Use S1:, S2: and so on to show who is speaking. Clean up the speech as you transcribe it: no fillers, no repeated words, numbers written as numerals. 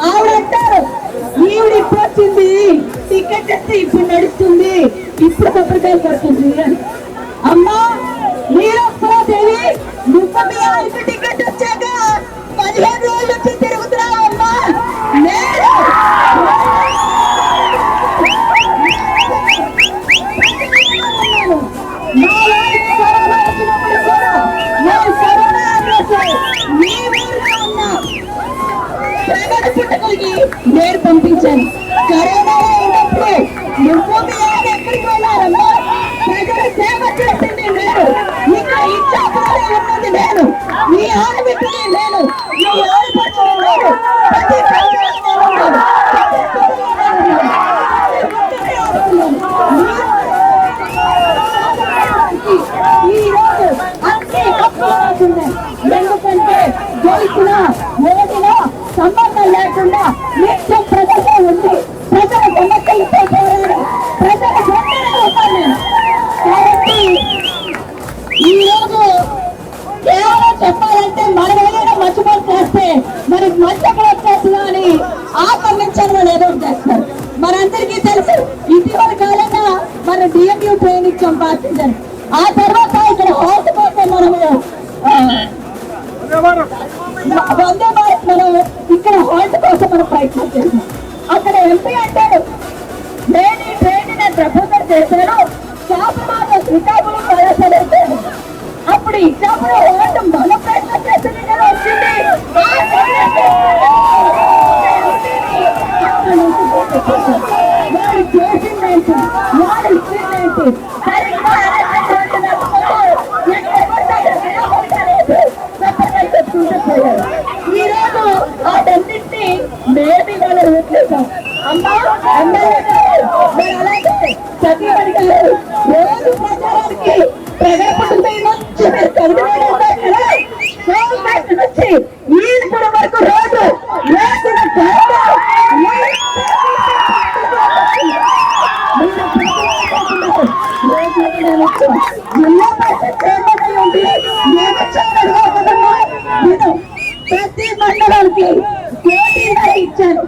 S1: ఆవిడంటారు ఈవిడ ఇప్పుడు వచ్చింది, టికెట్ వస్తే ఇప్పుడు నడుస్తుంది, ఇప్పుడు కొబ్బరికాయలు పడుతుంది అని. అమ్మా నీరదేవి, నువ్వు మీ ఆయనకు టికెట్ వచ్చాక 15 రోజులు వచ్చి తిరుగుతున్నావు అమ్మా. నేను నేను పంపించాను. కరోనా ఉన్నప్పుడు నువ్వు మీ ఆయన ఎక్కడికి వెళ్ళారమ్మా? ప్రజల సేవ చేసింది నేను, ఇక్కడ ఇచ్చాపురాలే ఉన్నది నేను, మీ ఆడబిడ్డని నేను, మీ ఆడపడుచుని నేను, ప్రతి ఈ రోజు అన్ని తప్పుతుంది. ఎందుకంటే గెలిచిన ఓడిన సంబంధం లేకుండా నిత్యం ప్రజలతో ఉంది, ప్రజల సమస్యలతో పోరాడు, ప్రజల వెంటనే ఉంటాను నేను. కాబట్టి ఈ రోజు కేవలం చెప్పాలంటే మనం ఏదైనా మర్చిపోయి చేస్తే మరి మంచక్కడ వచ్చేస్తుందా అని ఆక్రమించారు వాళ్ళు ఏదో చేస్తారు. మనందరికీ తెలుసు ఇటీవల కాలంగా మన డిఎంయూ ట్రైన్ ఇచ్చాం ప్యాసింజర్. ఆ తర్వాత ఇక్కడ హాల్ట్ కోసం మనము వందే భారత్ మనం ఇక్కడ హాల్ట్ కోసం మనం ప్రయత్నం చేసాం. అక్కడ ఎంపీ అంటాడు నేను ఈ ట్రైన్ నేను ప్రపోజల్ చేశాను, శాపమాన శ్రీకాకుళం ప్రవేశపెట్టాను. అప్పుడు ఇచ్చాపులో హాల్ట్ మన ప్రయత్నం చేసింది కదా వచ్చింది. వాడు చేసిందేంటి, వాడు ఇచ్చిందేంటి, సరిగ్గా ఈ రోజు వాటన్నింటినీ మేబీ వాళ్ళు రూపలేసాం. అమ్మా మరి అలాగే సతీమణి గారు రోజు ప్రచారానికి ప్రజాపతి నుంచి మీరు కవిత వచ్చి ఈశ్వరు వరకు రోజు వేసిన జిల్లా పరిషత్ చైర్మన్ ఉండి ప్రతి మండలానికి కోటి ఇచ్చాను.